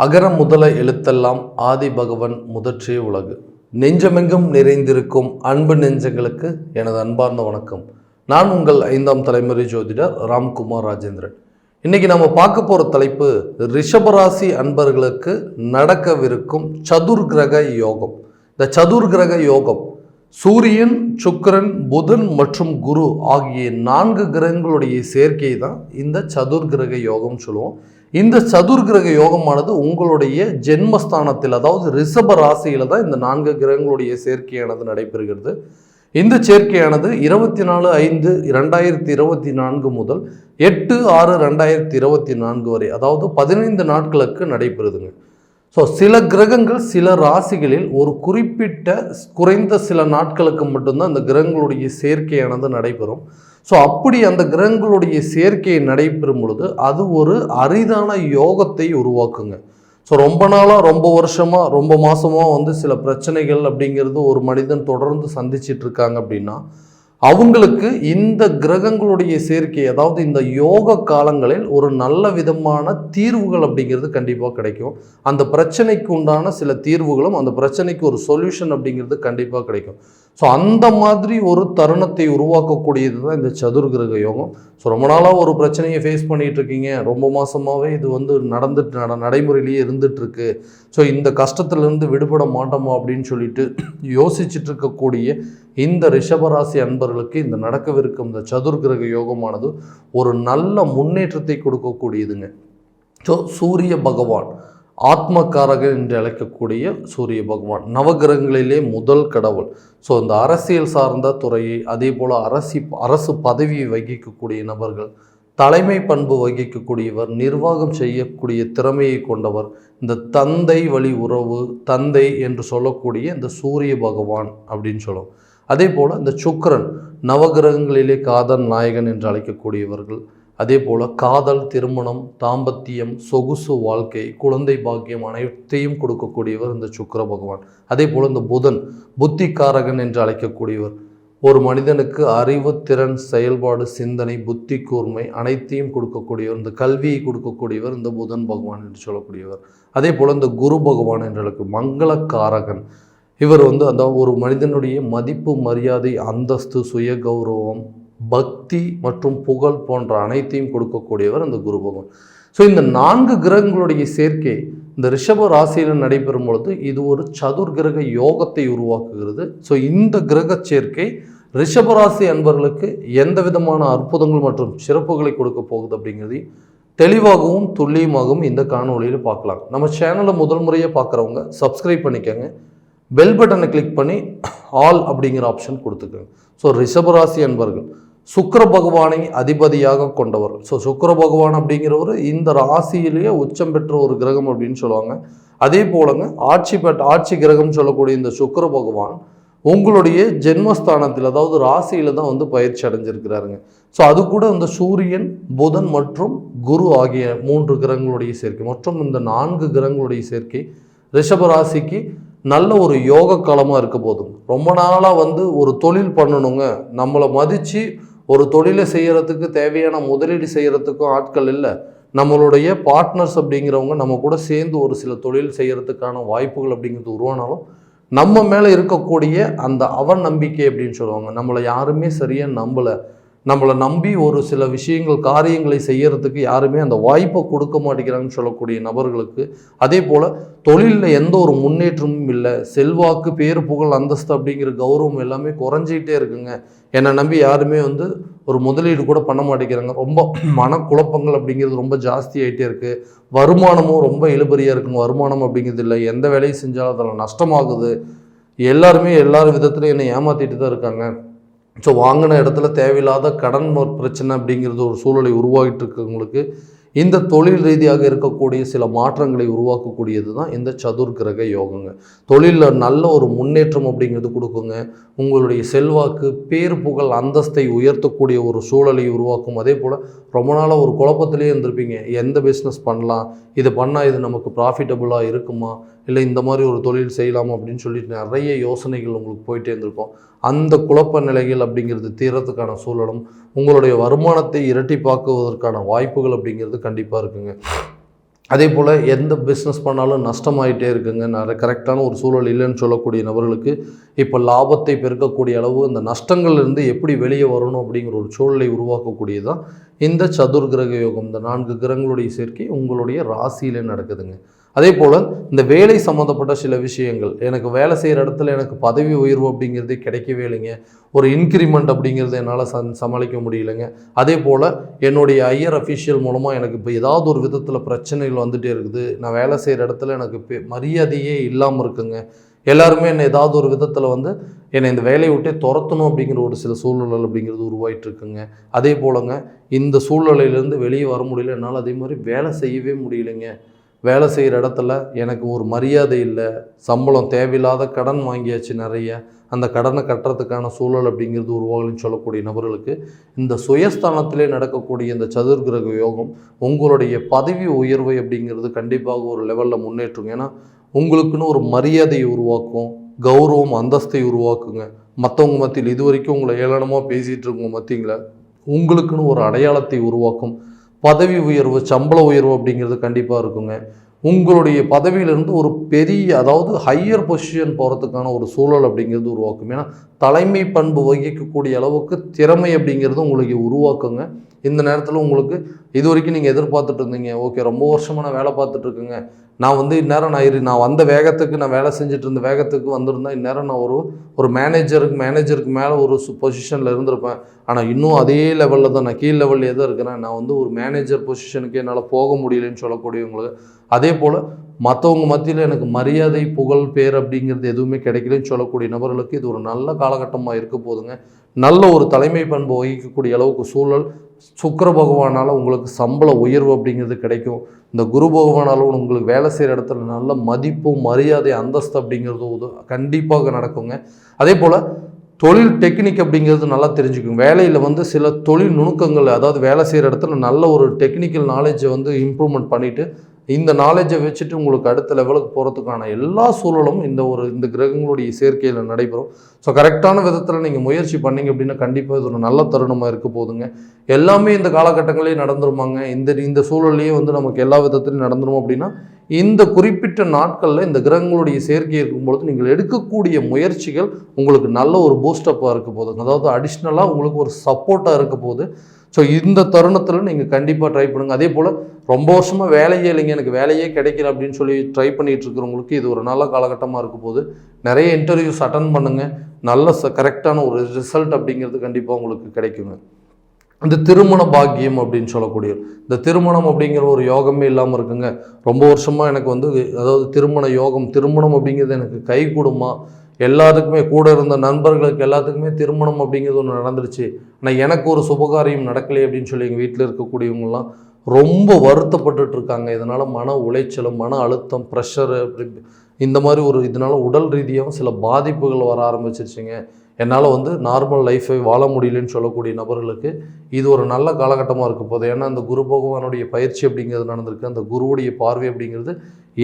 அகர முதல எழுத்தெல்லாம் ஆதி பகவன் முதற்றே உலகு. நெஞ்சமெங்கும் நிறைந்திருக்கும் அன்பு நெஞ்சங்களுக்கு எனது அன்பார்ந்த வணக்கம். நான் உங்கள் 5ஆம் தலைமுறை ஜோதிடர் ராம்குமார் ராஜேந்திரன். இன்னைக்கு நம்ம பார்க்க போகிற தலைப்பு ரிஷபராசி அன்பர்களுக்கு நடக்கவிருக்கும் சதுர்கிரக யோகம். இந்த சதுர்கிரக யோகம் சூரியன், சுக்கிரன், புதன் மற்றும் குரு ஆகிய 4 கிரகங்களுடைய சேர்க்கை தான் இந்த சதுர்கிரக யோகம் சொல்லுவோம். இந்த சதுர்கிரக யோகமானது உங்களுடைய ஜென்மஸ்தானத்தில், அதாவது ரிஷப ராசியில தான் இந்த 4 கிரகங்களுடைய சேர்க்கையானது நடைபெறுகிறது. இந்த சேர்க்கையானது 24/5/2024 முதல் 8/6/2024 வரை, அதாவது 15 நாட்களுக்கு நடைபெறுதுங்க. ஸோ சில கிரகங்கள் சில ராசிகளில் ஒரு குறிப்பிட்ட குறைந்த சில நாட்களுக்கு மட்டும்தான் அந்த கிரகங்களுடைய சேர்க்கையானது நடைபெறும். ஸோ அப்படி அந்த கிரகங்களுடைய சேர்க்கையை நடைபெறும் பொழுது அது ஒரு அரிதான யோகத்தை உருவாக்குங்க. ஸோ ரொம்ப நாளாக, ரொம்ப வருஷமாக, ரொம்ப மாதமாக சில பிரச்சனைகள் அப்படிங்கிறது ஒரு மனிதன் தொடர்ந்து சந்திச்சிட்டு இருக்காங்க அப்படின்னா அவங்களுக்கு இந்த கிரகங்களுடைய சேர்க்கை, அதாவது இந்த யோக காலங்களில் ஒரு நல்ல விதமான தீர்வுகள் அப்படிங்கிறது கண்டிப்பாக கிடைக்கும். அந்த பிரச்சனைக்கு உண்டான சில தீர்வுகளும், அந்த பிரச்சனைக்கு ஒரு சொல்யூஷன் அப்படிங்கிறது கண்டிப்பாக கிடைக்கும். ஸோ அந்த மாதிரி ஒரு தருணத்தை உருவாக்கக்கூடியது தான் இந்த சதுர்கிரக யோகம். ஸோ ரொம்ப நாளாக ஒரு பிரச்சனையை ஃபேஸ் பண்ணிகிட்டு இருக்கீங்க, ரொம்ப மாதமாகவே இது நடைமுறையிலேயே இருந்துகிட்ருக்கு. ஸோ இந்த கஷ்டத்துலேருந்து விடுபட மாட்டோமா அப்படின்னு சொல்லிட்டு யோசிச்சுட்டு இருக்கக்கூடிய இந்த ரிஷபராசி அன்பர்களுக்கு இந்த நடக்கவிருக்கும் இந்த சதுர்கிரக யோகமானது ஒரு நல்ல முன்னேற்றத்தை கொடுக்கக்கூடியதுங்க. ஸோ சூரிய பகவான், ஆத்மகாரகன் என்று அழைக்கக்கூடிய சூரிய பகவான் நவகிரகங்களிலே முதல் கடவுள். ஸோ இந்த அரசியல் சார்ந்த துறையை, அதே போல் அரசு பதவியை வகிக்கக்கூடிய நபர்கள், தலைமை பண்பு வகிக்கக்கூடியவர், நிர்வாகம் செய்யக்கூடிய திறமையை கொண்டவர், இந்த தந்தை வழி உறவு, தந்தை என்று சொல்லக்கூடிய இந்த சூரிய பகவான் அப்படின்னு சொல்லுவோம். அதே போல் இந்த சுக்கிரன் நவகிரகங்களிலே காதல் நாயகன் என்று அழைக்கக்கூடியவர்கள். அதே போல் காதல், திருமணம், தாம்பத்தியம், சொகுசு வாழ்க்கை, குழந்தை பாக்கியம் அனைத்தையும் கொடுக்கக்கூடியவர் இந்த சுக்கிர பகவான். அதே போல் இந்த புதன் புத்திகாரகன் என்று அழைக்கக்கூடியவர். ஒரு மனிதனுக்கு அறிவு, திறன், செயல்பாடு, சிந்தனை, புத்தி கூர்மை அனைத்தையும் கொடுக்கக்கூடியவர், இந்த கல்வியை கொடுக்கக்கூடியவர் இந்த புதன் பகவான் என்று சொல்லக்கூடியவர். அதே போல் இந்த குரு பகவான் என்று அழைக்க மங்களக்காரகன். இவர் அந்த ஒரு மனிதனுடைய மதிப்பு, மரியாதை, அந்தஸ்து, சுய கௌரவம், பக்தி மற்றும் புகழ் போன்ற அனைத்தையும் கொடுக்கக்கூடியவர் இந்த குரு பகவான். ஸோ இந்த 4 கிரகங்களுடைய சேர்க்கை இந்த ரிஷப ராசியில் நடைபெறும் பொழுது இது ஒரு சதுர்கிரக யோகத்தை உருவாக்குகிறது. ஸோ இந்த கிரக சேர்க்கை ரிஷபராசி அன்பர்களுக்கு எந்த விதமான அற்புதங்கள் மற்றும் சிறப்புகளை கொடுக்க போகுது அப்படிங்கிறது தெளிவாகவும் துல்லியமாகவும் இந்த காணொலியில் பார்க்கலாம். நம்ம சேனலை முதல் முறையாக பார்க்குறவங்க சப்ஸ்கிரைப் பண்ணிக்கோங்க, பெல் பட்டனை கிளிக் பண்ணி ஆல் அப்படிங்கிற ஆப்ஷன் கொடுத்துக்கோங்க. ஸோ ரிஷபராசி அன்பர்கள் சுக்கிர பகவானை அதிபதியாக கொண்டவர். ஸோ சுக்கிர பகவான் அப்படிங்கிறவர் இந்த ராசியிலேயே உச்சம் பெற்ற ஒரு கிரகம் அப்படின்னு சொல்லுவாங்க. அதே போலங்க ஆட்சி கிரகம் சொல்லக்கூடிய இந்த சுக்கிர பகவான் உங்களுடைய ஜென்மஸ்தானத்தில், அதாவது ராசியில் தான் பயிற்சி அடைஞ்சிருக்கிறாருங்க. ஸோ அது கூட இந்த சூரியன், புதன் மற்றும் குரு ஆகிய 3 கிரகங்களுடைய சேர்க்கை, மற்றும் இந்த 4 கிரகங்களுடைய சேர்க்கை ரிஷபராசிக்கு நல்ல ஒரு யோக காலமாக இருக்க போதும். ரொம்ப நாளாக ஒரு தொழில் பண்ணணுங்க, நம்மளை மதித்து ஒரு தொழிலை செய்கிறதுக்கு தேவையான முதலீடு செய்கிறதுக்கும் ஆட்கள் இல்லை, நம்மளுடைய பார்ட்னர்ஸ் அப்படிங்கிறவங்க நம்ம கூட சேர்ந்து ஒரு சில தொழில் செய்கிறதுக்கான வாய்ப்புகள் அப்படிங்கிறது உருவானாலும் நம்ம மேலே இருக்கக்கூடிய அந்த அவநம்பிக்கை அப்படின்னு சொல்லுவாங்க, நம்மளை யாருமே சரியாக நம்மளை நம்பி ஒரு சில விஷயங்கள், காரியங்களை செய்யறதுக்கு யாருமே அந்த வாய்ப்பை கொடுக்க மாட்டேங்கிறாங்கன்னு சொல்லக்கூடிய நபர்களுக்கு, அதே போல் தொழிலில் எந்த ஒரு முன்னேற்றமும் இல்லை, செல்வாக்கு, பேர், புகழ், அந்தஸ்து அப்படிங்கிற கௌரவம் எல்லாமே குறைஞ்சிக்கிட்டே இருக்குங்க, என்னை நம்பி யாருமே ஒரு முதலீடு கூட பண்ண மாட்டேங்கிறாங்க, ரொம்ப மனக்குழப்பங்கள் அப்படிங்கிறது ரொம்ப ஜாஸ்தி ஆகிட்டே இருக்குது, வருமானமும் ரொம்ப இழுபறியாக இருக்குங்க, வருமானம் அப்படிங்கிறது இல்லை, எந்த வேலையை செஞ்சாலும் அதில் நஷ்டமாகுது, எல்லாருமே எல்லா விதத்துலையும் என்னை ஏமாற்றிட்டு தான் இருக்காங்க. ஸோ வாங்கின இடத்துல தேவையில்லாத கடன் பிரச்சனை அப்படிங்கிறது ஒரு சூழலை உருவாகிட்டு இருக்கவங்களுக்கு இந்த தொழில் ரீதியாக இருக்கக்கூடிய சில மாற்றங்களை உருவாக்கக்கூடியது தான் இந்த சதுர்கிரக யோகங்க. தொழிலில் நல்ல ஒரு முன்னேற்றம் அப்படிங்கிறது கொடுக்குங்க, உங்களுடைய செல்வாக்கு, பேர், புகழ், அந்தஸ்தை உயர்த்தக்கூடிய ஒரு சூழலை உருவாக்கும். அதே போல் ரொம்ப நாளாக ஒரு குழப்பத்திலே இருந்திருப்பீங்க, எந்த பிஸ்னஸ் பண்ணலாம், இது பண்ணால் இது நமக்கு ப்ராஃபிட்டபுளாக இருக்குமா, இல்லை இந்த மாதிரி ஒரு தொழில் செய்யலாமா அப்படின்னு சொல்லிட்டு நிறைய யோசனைகள் உங்களுக்கு போயிட்டே இருந்திருக்கும். அந்த குழப்ப நிலைகள் அப்படிங்கிறது தீரத்துக்கான சூழலும், உங்களுடைய வருமானத்தை இரட்டிப்பாக்குவதற்கான வாய்ப்புகள் அப்படிங்கிறது கண்டிப்பாக இருக்குங்க. அதே போல் எந்த பிஸ்னஸ் பண்ணாலும் நஷ்டமாயிட்டே இருக்குங்க. கரெக்டான ஒரு சூழல் இல்லைன்னு சொல்லக்கூடிய நபர்களுக்கு இப்போ லாபத்தை பெருக்கக்கூடிய அளவு இந்த நஷ்டங்கள்லேருந்து எப்படி வெளியே வரணும் அப்படிங்கிற ஒரு சூழலை உருவாக்கக்கூடியதான் இந்த சதுர்கிரக யோகம். இந்த 4 கிரகங்களுடைய சேர்க்கை உங்களுடைய ராசியிலே நடக்குதுங்க. அதே போல் இந்த வேலை சம்மந்தப்பட்ட சில விஷயங்கள், எனக்கு வேலை செய்கிற இடத்துல எனக்கு பதவி உயர்வு அப்படிங்கிறது கிடைக்கவே இல்லைங்க, ஒரு இன்க்ரிமெண்ட் அப்படிங்கிறது என்னால் சமாளிக்க முடியலைங்க. அதே போல் என்னுடைய ஹையர் அஃபீஷியல் மூலமாக எனக்கு இப்போ ஏதாவது ஒரு விதத்தில் பிரச்சனைகள் வந்துகிட்டே இருக்குது, நான் வேலை செய்கிற இடத்துல எனக்கு மரியாதையே இல்லாமல் இருக்குங்க, எல்லாருமே என்னை ஏதாவது ஒரு விதத்தில் என்னை இந்த வேலையை விட்டே துரத்தணும் அப்படிங்கிற ஒரு சில சூழ்நிலை அப்படிங்கிறது உருவாயிட்டு இருக்குங்க. அதே போலங்க இந்த சூழ்நிலையிலேருந்து வெளியே வர முடியல, என்னால் அதே மாதிரி வேலை செய்யவே முடியலைங்க, வேலை செய்கிற இடத்துல எனக்கு ஒரு மரியாதை இல்லை, சம்பளம் தேவையில்லாத கடன் வாங்கியாச்சு நிறைய, அந்த கடனை கட்டுறதுக்கான சூழல் அப்படிங்கிறது உருவாகலன்னு சொல்லக்கூடிய நபர்களுக்கு இந்த சுயஸ்தானத்திலே நடக்கக்கூடிய இந்த சதுர்கிரக யோகம் உங்களுடைய பதவி உயர்வை அப்படிங்கிறது கண்டிப்பாக ஒரு லெவலில் முன்னேற்றுங்க. ஏன்னா உங்களுக்குன்னு ஒரு மரியாதையை உருவாக்கும், கௌரவம் அந்தஸ்தை உருவாக்குங்க. மற்றவங்க மத்தியில் இது வரைக்கும் உங்களை ஏளனமாக பேசிகிட்டு இருக்கவங்க மத்தியில் உங்களுக்குன்னு ஒரு அடையாளத்தை உருவாக்கும். பதவி உயர்வு, சம்பள உயர்வு அப்படிங்கிறது கண்டிப்பாக இருக்குங்க. உங்களுடைய பதவியிலிருந்து ஒரு பெரிய, அதாவது ஹையர் பொசிஷன் போகிறதுக்கான ஒரு சூழல் அப்படிங்கிறது உருவாக்கும். ஏன்னா தலைமை பண்பு வகிக்கக்கூடிய அளவுக்கு திறமை அப்படிங்கிறது உங்களுக்கு உருவாக்குங்க. இந்த நேரத்தில் உங்களுக்கு இது வரைக்கும் நீங்கள் எதிர்பார்த்துட்டு இருந்தீங்க, ஓகே ரொம்ப வருஷமாக நான் வேலை பார்த்துட்ருக்குங்க, நான் இந்நேரம் நான் வந்த வேகத்துக்கு, நான் வேலை செஞ்சுட்டு இருந்த வேகத்துக்கு வந்திருந்தேன், இந்நேரம் நான் ஒரு மேனேஜருக்கு மேலே ஒரு பொசிஷனில் இருந்திருப்பேன், ஆனால் இன்னும் அதே லெவலில் தான் நான் கீழ் லெவல்லே தான் இருக்கிறேன், நான் ஒரு மேனேஜர் பொசிஷனுக்கு என்னால் போக முடியலன்னு சொல்லக்கூடியவங்களுக்கு, அதே போல் மற்றவங்க மத்தியில் எனக்கு மரியாதை, புகழ், பேர் அப்படிங்கிறது எதுவுமே கிடைக்கலன்னு சொல்லக்கூடிய நபர்களுக்கு இது ஒரு நல்ல காலகட்டமாக இருக்க போதுங்க. நல்ல ஒரு தலைமை பண்பு வகிக்கக்கூடிய அளவுக்கு சூழல் சுக்கிர பகவானால் உங்களுக்கு சம்பள உயர்வு அப்படிங்கிறது கிடைக்கும். இந்த குரு பகவானாலும் உங்களுக்கு வேலை செய்கிற இடத்துல நல்ல மதிப்பு, மரியாதை, அந்தஸ்து அப்படிங்கிறது கண்டிப்பாக நடக்குங்க. அதே போல் தொழில் டெக்னிக் அப்படிங்கிறது நல்லா தெரிஞ்சுக்குங்க. வேலையில் சில தொழில் நுணுக்கங்கள், அதாவது வேலை செய்கிற இடத்துல நல்ல ஒரு டெக்னிக்கல் நாலேஜை இம்ப்ரூவ்மெண்ட் பண்ணிவிட்டு இந்த நாலேஜை வச்சுட்டு உங்களுக்கு அடுத்த லெவலுக்கு போகிறதுக்கான எல்லா சூழலும் இந்த கிரகங்களுடைய சேர்க்கையில் நடைபெறும். ஸோ கரெக்டான விதத்தில் நீங்கள் முயற்சி பண்ணிங்க அப்படின்னா கண்டிப்பாக இது ஒரு நல்ல தருணமாக இருக்க போதுங்க. எல்லாமே இந்த காலகட்டங்களே நடந்துருமாங்க, இந்த சூழல்லையே நமக்கு எல்லா விதத்திலையும் நடந்துரும் அப்படின்னா இந்த குறிப்பிட்ட நாட்களில் இந்த கிரகங்களுடைய சேர்க்கை இருக்கும்பொழுது நீங்கள் எடுக்கக்கூடிய முயற்சிகள் உங்களுக்கு நல்ல ஒரு பூஸ்டப்பாக இருக்க போதுங்க, அதாவது அடிஷ்னலாக உங்களுக்கு ஒரு சப்போர்ட்டாக இருக்க போகுது. ஸோ இந்த தருணத்தில் நீங்கள் கண்டிப்பாக ட்ரை பண்ணுங்கள். அதே போல் ரொம்ப வருஷமாக வேலையே இல்லைங்க, எனக்கு வேலையே கிடைக்கல அப்படின்னு சொல்லி ட்ரை பண்ணிகிட்டு இருக்கிறவங்களுக்கு இது ஒரு நல்ல காலகட்டமாக இருக்க போது. நிறைய இன்டர்வியூஸ் அட்டன் பண்ணுங்கள், நல்ல கரெக்டான ஒரு ரிசல்ட் அப்படிங்கிறது கண்டிப்பாக உங்களுக்கு கிடைக்குங்க. இந்த திருமண பாக்கியம் அப்படின்னு சொல்லக்கூடிய இந்த திருமணம் அப்படிங்கிற ஒரு யோகமே இல்லாமல் இருக்குங்க. ரொம்ப வருஷமாக எனக்கு அதாவது திருமண யோகம், திருமணம் அப்படிங்கிறது எனக்கு கை கூடுமா, எல்லாத்துக்குமே கூட இருந்த நண்பர்களுக்கு எல்லாத்துக்குமே திருமணம் அப்படிங்கிறது ஒன்று நடந்துருச்சு, ஆனால் எனக்கு ஒரு சுபகாரியம் நடக்கலையே அப்படின்னு சொல்லி எங்கள் வீட்டில் இருக்கக்கூடியவங்களாம் ரொம்ப வருத்தப்பட்டுட்டு இருக்காங்க. இதனால் மன உளைச்சலும், மன அழுத்தம், ப்ரெஷரு, இந்த மாதிரி இதனால் உடல் ரீதியாகவும் சில பாதிப்புகள் வர ஆரம்பிச்சிருச்சுங்க, என்னால் நார்மல் லைஃபை வாழ முடியலன்னு சொல்லக்கூடிய நபர்களுக்கு இது ஒரு நல்ல காலகட்டமாக இருக்க போகுது. ஏன்னா அந்த குரு பகவானுடைய பயிற்சி அப்படிங்கிறது நடந்திருக்கு. அந்த குருவுடைய பார்வை அப்படிங்கிறது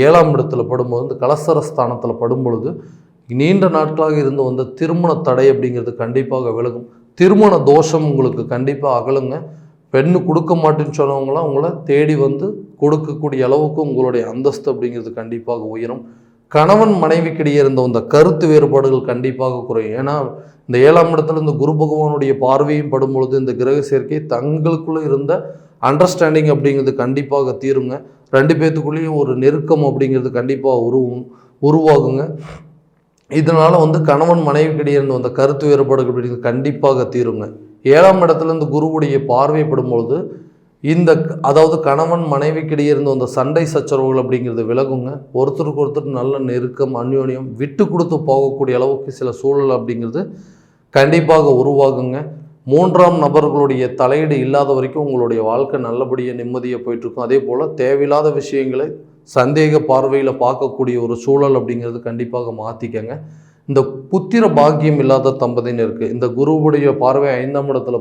7ஆம் இடத்துல படும்போது, இந்த கலசரஸ்தானத்தில் படும் பொழுது நீண்ட நாட்களாக இருந்து வந்த திருமண தடை அப்படிங்கிறது கண்டிப்பாக விலகும். திருமண தோஷம் உங்களுக்கு கண்டிப்பாக அகலுங்க. பெண்ணு கொடுக்க மாட்டேன்னு சொன்னவங்களாம் உங்களை தேடி கொடுக்கக்கூடிய அளவுக்கு உங்களுடைய அந்தஸ்து அப்படிங்கிறது கண்டிப்பாக உயரும். கணவன் மனைவிக்கிடையே இருந்த இந்த கருத்து வேறுபாடுகள் கண்டிப்பாக குறையும். ஏன்னா இந்த 7ஆம் இடத்துல இந்த குரு பகவானுடைய பார்வையும் படும்பொழுது இந்த கிரக சேர்க்கை தங்களுக்குள்ளே இருந்த அண்டர்ஸ்டாண்டிங் அப்படிங்கிறது கண்டிப்பாக தீருங்க. 2 பேர்த்துக்குள்ளேயும் ஒரு நெருக்கம் அப்படிங்கிறது கண்டிப்பாக உருவாகுங்க. இதனால் கணவன் மனைவிக்கிடையே இருந்த அந்த கருத்து வேறுபாடுகள் அப்படிங்கிறது கண்டிப்பாக தீருங்க. 7ஆம் இடத்துல இந்த குருவுடைய பார்வைப்படும்பொழுது அதாவது கணவன் மனைவிக்கிடையே இருந்த அந்த சண்டை சச்சரவுகள் அப்படிங்கிறது விலகுங்க. ஒருத்தருக்கு ஒருத்தர் நல்ல நெருக்கம், அந்யோன்யம், விட்டு கொடுத்து போகக்கூடிய அளவுக்கு சில சூழல் அப்படிங்கிறது கண்டிப்பாக உருவாகுங்க. 3ஆம் நபர்களுடைய தலையீடு இல்லாத வரைக்கும் உங்களுடைய வாழ்க்கை நல்லபடியாக நிம்மதியாக போயிட்டுருக்கும். அதே போல் தேவையில்லாத விஷயங்களை சந்தேக பார்வையில் பார்க்கக்கூடிய ஒரு சூழல் அப்படிங்கிறது கண்டிப்பாக மாற்றிக்கங்க. இந்த புத்திர பாக்கியம் இல்லாத தம்பதியினருக்கு இந்த குருவுடைய பார்வை 5ஆம் இடத்துல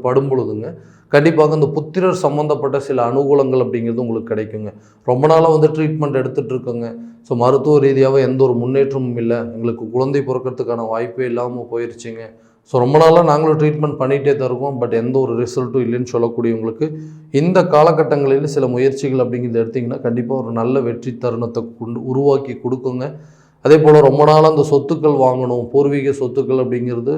படும் பொழுதுங்க கண்டிப்பாக இந்த புத்திரர் சம்மந்தப்பட்ட சில அனுகூலங்கள் அப்படிங்கிறது உங்களுக்கு கிடைக்குங்க. ரொம்ப நாளாக ட்ரீட்மெண்ட் எடுத்துகிட்டு இருக்குங்க. ஸோ மருத்துவ ரீதியாக எந்த ஒரு முன்னேற்றமும் இல்லை, எங்களுக்கு குழந்தை பிறக்கிறதுக்கான வாய்ப்பே இல்லாமல் போயிடுச்சுங்க. ஸோ ரொம்ப நாளாக நாங்களும் ட்ரீட்மெண்ட் பண்ணிகிட்டே தான் இருக்கோம். பட் எந்த ஒரு ரிசல்ட்டும் இல்லைன்னு சொல்லக்கூடியவங்களுக்கு இந்த காலகட்டங்களில் சில முயற்சிகள் அப்படிங்கிறது எடுத்திங்கன்னா கண்டிப்பாக ஒரு நல்ல வெற்றி தருணத்தை உருவாக்கி கொடுக்குங்க. அதே போல் ரொம்ப நாளாக அந்த சொத்துக்கள் வாங்கணும், பூர்வீக சொத்துக்கள் அப்படிங்கிறது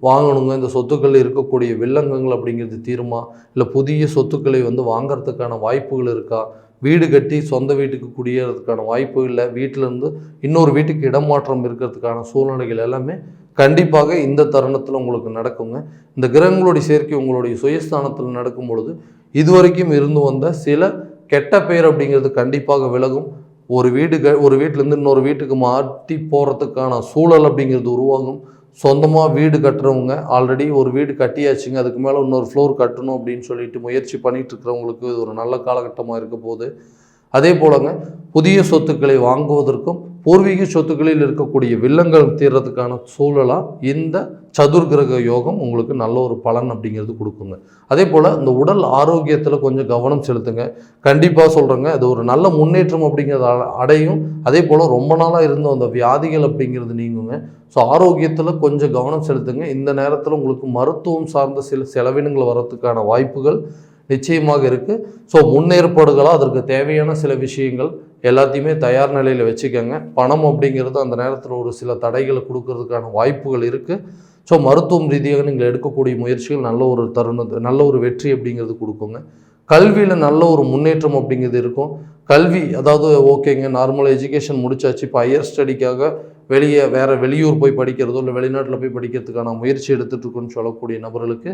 வாங்கணுங்க, இந்த சொத்துக்கள் இருக்கக்கூடிய வில்லங்கங்கள் அப்படிங்கிறது தீருமா, இல்லை புதிய சொத்துக்களை வாங்கிறதுக்கான வாய்ப்புகள் இருக்கா, வீடு கட்டி சொந்த வீட்டுக்கு குடியேறதுக்கான வாய்ப்பு இல்லை, வீட்டிலேருந்து இன்னொரு வீட்டுக்கு இடமாற்றம் இருக்கிறதுக்கான சூழ்நிலைகள் எல்லாமே கண்டிப்பாக இந்த தருணத்தில் உங்களுக்கு நடக்குங்க. இந்த கிரகங்களுடைய சேர்க்கை உங்களுடைய சுயஸ்தானத்தில் நடக்கும் பொழுது இதுவரைக்கும் இருந்து வந்த சில கெட்ட பெயர் அப்படிங்கிறது கண்டிப்பாக விலகும். ஒரு வீட்டிலேருந்து இன்னொரு வீட்டுக்கு மாற்றி போகிறதுக்கான சூழல் அப்படிங்கிறது உருவாகும். சொந்தமாக வீடு கட்டுறவங்க ஆல்ரெடி ஒரு வீடு கட்டியாச்சுங்க, அதுக்கு மேலே இன்னொரு ஃப்ளோர் கட்டணும் அப்படின்னு சொல்லிட்டு முயற்சி பண்ணிகிட்டு இருக்கிறவங்களுக்கு இது ஒரு நல்ல காலகட்டமாக இருக்க போகுது. அதே போலங்க புதிய சொத்துக்களை வாங்குவதற்கும் பூர்வீக சொத்துக்களில் இருக்கக்கூடிய வில்லங்கள் தீர்றதுக்கான சூழலாக இந்த சதுர்கிரக யோகம் உங்களுக்கு நல்ல ஒரு பலன் அப்படிங்கிறது கொடுக்குங்க. அதே போல் இந்த உடல் ஆரோக்கியத்தில் கொஞ்சம் கவனம் செலுத்துங்க. கண்டிப்பாக சொல்கிறேங்க, அது ஒரு நல்ல முன்னேற்றம் அப்படிங்கிறது அடையும். அதே போல் ரொம்ப நாளாக இருந்த அந்த வியாதிகள் அப்படிங்கிறது நீங்குங்க. ஸோ ஆரோக்கியத்தில் கொஞ்சம் கவனம் செலுத்துங்க. இந்த நேரத்தில் உங்களுக்கு மருத்துவம் சார்ந்த சில செலவினங்கள் வர்றதுக்கான வாய்ப்புகள் நிச்சயமாக இருக்குது. ஸோ முன்னேற்பாடுகளாக அதற்கு தேவையான சில விஷயங்கள் எல்லாத்தையுமே தயார் நிலையில் வச்சுக்கோங்க. பணம் அப்படிங்கிறது அந்த நேரத்தில் ஒரு சில தடைகளை கொடுக்கறதுக்கான வாய்ப்புகள் இருக்குது. ஸோ மருத்துவம் ரீதியாக நீங்கள் எடுக்கக்கூடிய முயற்சிகள் நல்ல ஒரு வெற்றி அப்படிங்கிறது கொடுக்குங்க. கல்வியில் நல்ல ஒரு முன்னேற்றம் அப்படிங்கிறது இருக்கும். கல்வி அதாவது ஓகேங்க, நார்மல் எஜுகேஷன் முடிச்சாச்சு, இப்போ ஹையர் ஸ்டடிக்காக வெளியூர் போய் படிக்கிறதோ இல்லை வெளிநாட்டில் போய் படிக்கிறதுக்கான முயற்சி எடுத்துகிட்டு இருக்கோன்னு சொல்லக்கூடிய நபர்களுக்கு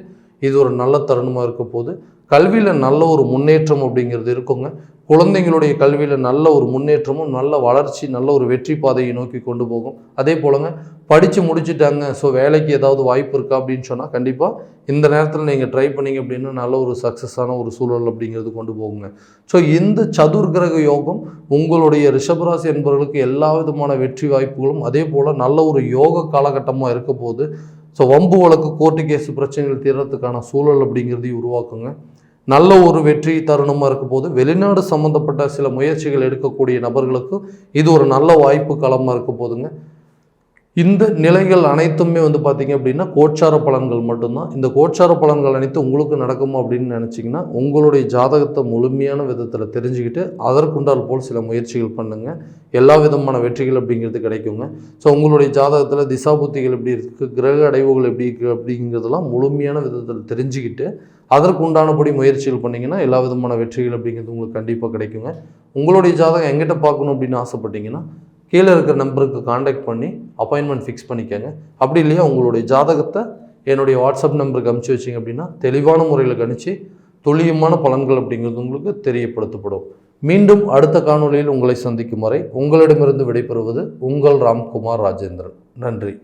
இது ஒரு நல்ல தருணமாக இருக்க போது. கல்வியில் நல்ல ஒரு முன்னேற்றம் அப்படிங்கிறது இருக்குங்க. குழந்தைங்களுடைய கல்வியில் நல்ல ஒரு முன்னேற்றமும் நல்ல வளர்ச்சி நல்ல ஒரு வெற்றி பாதையை நோக்கி கொண்டு போகும். அதே போலங்க படித்து முடிச்சுட்டாங்க, ஸோ வேலைக்கு ஏதாவது வாய்ப்பு இருக்கா அப்படின்னு சொன்னால் கண்டிப்பாக இந்த நேரத்தில் நீங்கள் ட்ரை பண்ணிங்க அப்படின்னா நல்ல ஒரு சக்ஸஸான ஒரு சூழல் அப்படிங்கிறது கொண்டு போகுங்க. ஸோ இந்த சதுர்கிரக யோகம் உங்களுடைய ரிஷபராசி என்பவர்களுக்கு எல்லா விதமான வெற்றி வாய்ப்புகளும் அதே போல் நல்ல ஒரு யோக காலகட்டமாக இருக்க போது. ஸோ வம்பு வழக்கு கோர்ட்டு கேஸ் பிரச்சனைகள் தீர்றதுக்கான சூழல் அப்படிங்கிறதையும் உருவாக்குங்க. நல்ல ஒரு வெற்றி தருணமாக இருக்க போது வெளிநாடு சம்மந்தப்பட்ட சில முயற்சிகள் எடுக்கக்கூடிய நபர்களுக்கு இது ஒரு நல்ல வாய்ப்பு காலமாக இருக்க போதுங்க. இந்த நிலைகள் அனைத்துமே பார்த்திங்க அப்படின்னா கோட்சார பலன்கள் மட்டும்தான். இந்த கோட்சார பலன்கள் அனைத்தும் உங்களுக்கு நடக்குமா அப்படின்னு நினச்சிங்கன்னா உங்களுடைய ஜாதகத்தை முழுமையான விதத்தில் தெரிஞ்சுக்கிட்டு அதற்குண்டால் போல் சில முயற்சிகள் பண்ணுங்கள். எல்லா விதமான வெற்றிகள் அப்படிங்கிறது கிடைக்குங்க. ஸோ உங்களுடைய ஜாதகத்தில் திசாபுத்திகள் எப்படி இருக்குது, கிரக அடைவுகள் எப்படி இருக்குது அப்படிங்கிறதெல்லாம் முழுமையான விதத்தில் தெரிஞ்சுக்கிட்டு அதற்கு உண்டானபடி முயற்சிகள் பண்ணிங்கன்னா எல்லா விதமான வெற்றிகள் அப்படிங்கிறது உங்களுக்கு கண்டிப்பாக கிடைக்குங்க. உங்களுடைய ஜாதகம் எங்கிட்ட பார்க்கணும் அப்படின்னு ஆசைப்பட்டீங்கன்னா கீழே இருக்கிற நம்பருக்கு காண்டாக்ட் பண்ணி அப்பாயின்மெண்ட் ஃபிக்ஸ் பண்ணிக்கோங்க. அப்படி இல்லையா உங்களுடைய ஜாதகத்தை என்னுடைய வாட்ஸ்அப் நம்பருக்கு அனுப்பிச்சி வச்சிங்க அப்படின்னா தெளிவான முறையில் கணிச்சு துல்லியமான பலன்கள் அப்படிங்கிறது உங்களுக்கு தெரியப்படுத்தப்படும். மீண்டும் அடுத்த காணொலியில் உங்களை சந்திக்கும் வரை உங்களிடமிருந்து விடைபெறுவது உங்கள் ராம்குமார் ராஜேந்திரன். நன்றி.